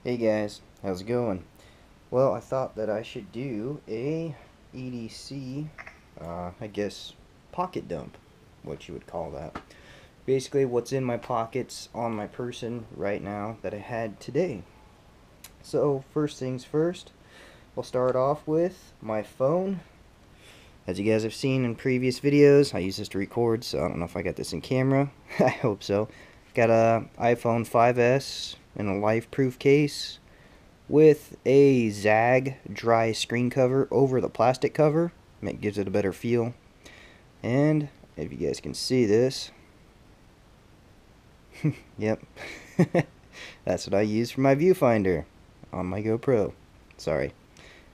Hey guys, how's it going? Well, I thought that I should do a EDC, I guess, pocket dump, what you would call that. Basically, what's in my pockets on my person right now that I had today. So, first things first, we'll start off with my phone. As you guys have seen in previous videos, I use this to record, so I don't know if I got this in camera. I hope so. Got a iPhone 5S in a life-proof case with a Zag dry screen cover over the plastic cover. It gives it a better feel. And if you guys can see this, yep, that's what I use for my viewfinder on my GoPro. Sorry.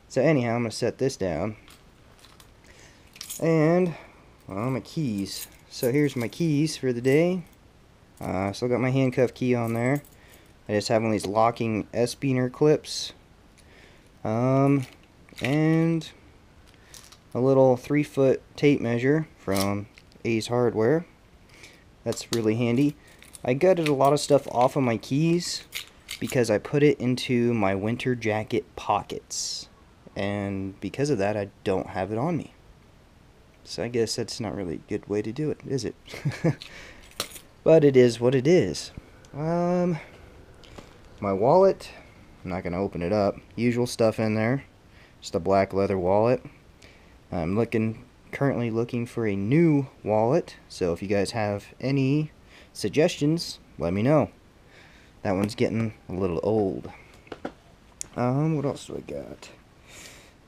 So anyhow, I'm going to set this down. And, well, my keys. So here's my keys for the day. Still got my handcuff key on there. I just have one of these locking S-Beaner clips. And a little 3-foot tape measure from Ace Hardware. That's really handy. I gutted a lot of stuff off of my keys because I put it into my winter jacket pockets. And because of that, I don't have it on me. So I guess that's not really a good way to do it, is it? But it is what it is. My wallet, I'm not going to open it up. Usual stuff in there. Just a black leather wallet. I'm currently looking for a new wallet. So if you guys have any suggestions, let me know. That one's getting a little old. What else do I got?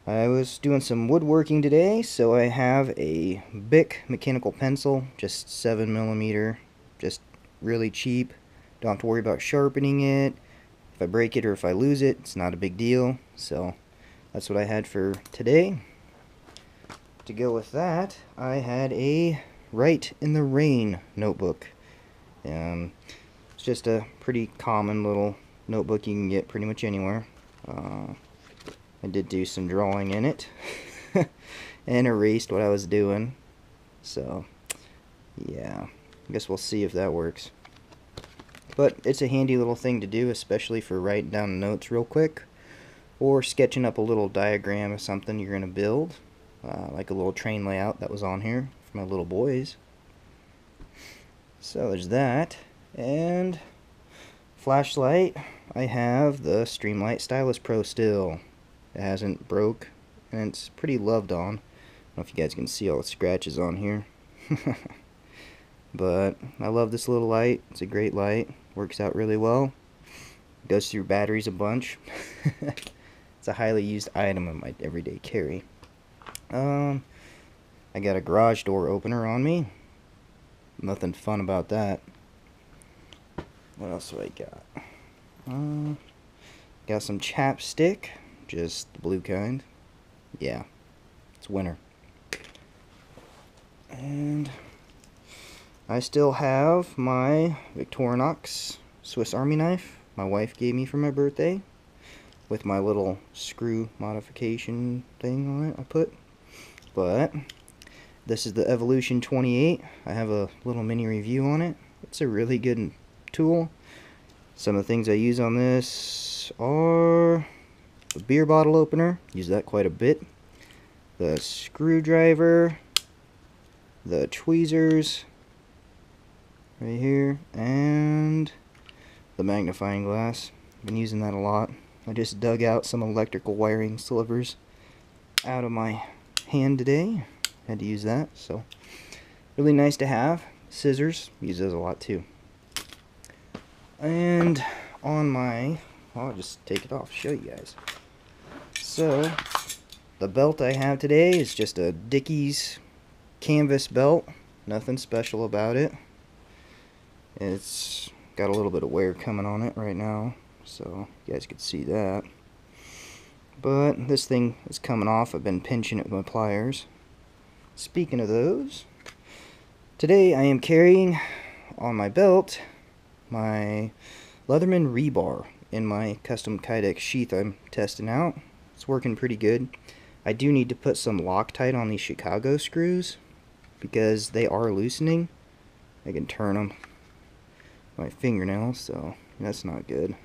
I was doing some woodworking today, so I have a Bic mechanical pencil, just 7mm, just really cheap. Don't have to worry about sharpening it. If I break it or if I lose it, it's not a big deal. So that's what I had for today. To go with that, I had a Write in the Rain notebook. It's just a pretty common little notebook you can get pretty much anywhere. I did do some drawing in it and erased what I was doing. So yeah, I guess we'll see if that works. But it's a handy little thing to do, especially for writing down notes real quick, or sketching up a little diagram of something you're going to build, like a little train layout that was on here for my little boys. So there's that. And flashlight, I have the Streamlight Stylus Pro still. It hasn't broke, and it's pretty loved on. I don't know if you guys can see all the scratches on here. But I love this little light. It's a great light. Works out really well. Goes through batteries a bunch. It's a highly used item in my everyday carry. I got a garage door opener on me. Nothing fun about that. What else do I got? Got some chapstick. Just the blue kind. Yeah. It's winter. And I still have my Victorinox Swiss Army knife my wife gave me for my birthday, with my little screw modification thing on it I put. But this is the Evolution 28. I have a little mini review on it. It's a really good tool. Some of the things I use on this are the beer bottle opener. Use that quite a bit. The screwdriver, the tweezers right here, and the magnifying glass. I've been using that a lot. I just dug out some electrical wiring slivers out of my hand today. Had to use that, so really nice to have. Scissors, use those a lot too. And on my, well, I'll just take it off, show you guys. So the belt I have today is just a Dickies canvas belt. Nothing special about it. It's got a little bit of wear coming on it right now, so you guys could see that. But this thing is coming off. I've been pinching it with my pliers. Speaking of those, today I am carrying on my belt my Leatherman rebar in my custom Kydex sheath I'm testing out. It's working pretty good. I do need to put some Loctite on these Chicago screws because they are loosening. I can turn them with my fingernails, so that's not good.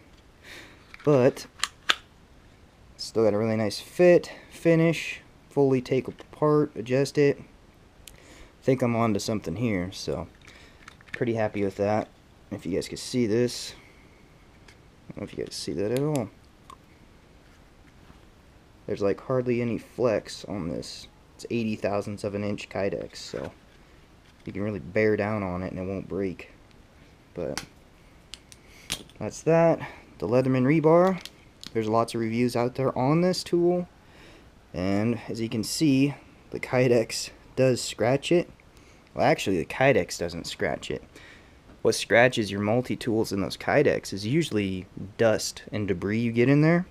but still got a really nice fit, finish, fully take apart, adjust it. I think I'm on to something here, so pretty happy with that. If you guys can see this, I don't know if you guys see that at all. There's like hardly any flex on this. It's 80 thousandths of an inch Kydex, so you can really bear down on it and it won't break. But that's that. The Leatherman rebar. There's lots of reviews out there on this tool, and as you can see, the Kydex does scratch it. Well, actually, the Kydex doesn't scratch it. What scratches your multi-tools in those Kydex is usually dust and debris you get in there,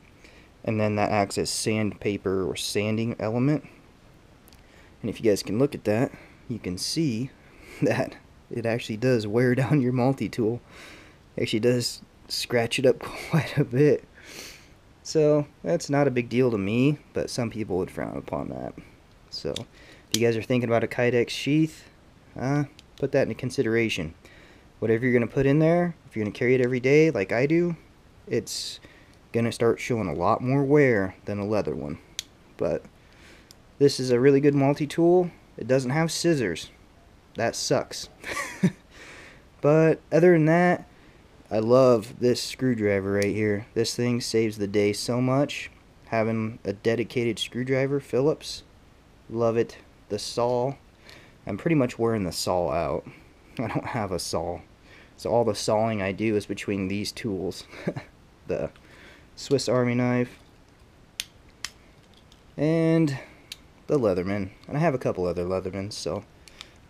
and then that acts as sandpaper or sanding element. And if you guys can look at that, you can see that it actually does wear down your multi-tool. It actually does scratch it up quite a bit. So that's not a big deal to me, but some people would frown upon that. So if you guys are thinking about a Kydex sheath, put that into consideration. Whatever you're going to put in there, if you're going to carry it every day like I do, it's going to start showing a lot more wear than a leather one. But this is a really good multi-tool. It doesn't have scissors. That sucks. But other than that, I love this screwdriver right here. This thing saves the day so much. Having a dedicated screwdriver, Phillips. Love it. The saw. I'm pretty much wearing the saw out. I don't have a saw. So all the sawing I do is between these tools. The Swiss Army knife. And the Leatherman. And I have a couple other Leathermans, so.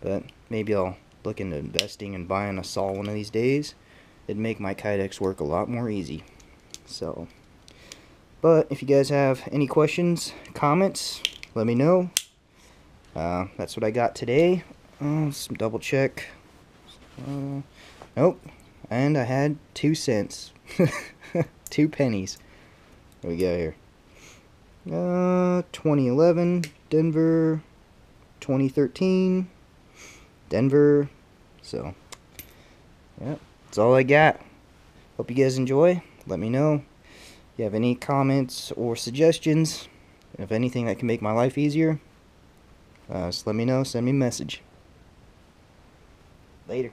But maybe I'll look into investing and buying a saw one of these days. It'd make my Kydex work a lot more easy. So, but if you guys have any questions, comments, let me know. That's what I got today. Let's double check. Nope. And I had 2 cents. 2 pennies. What we got here? 2011, Denver, 2013, Denver. So, yeah. That's all I got. Hope you guys enjoy. Let me know if you have any comments or suggestions. If anything that can make my life easier, just let me know. Send me a message. Later.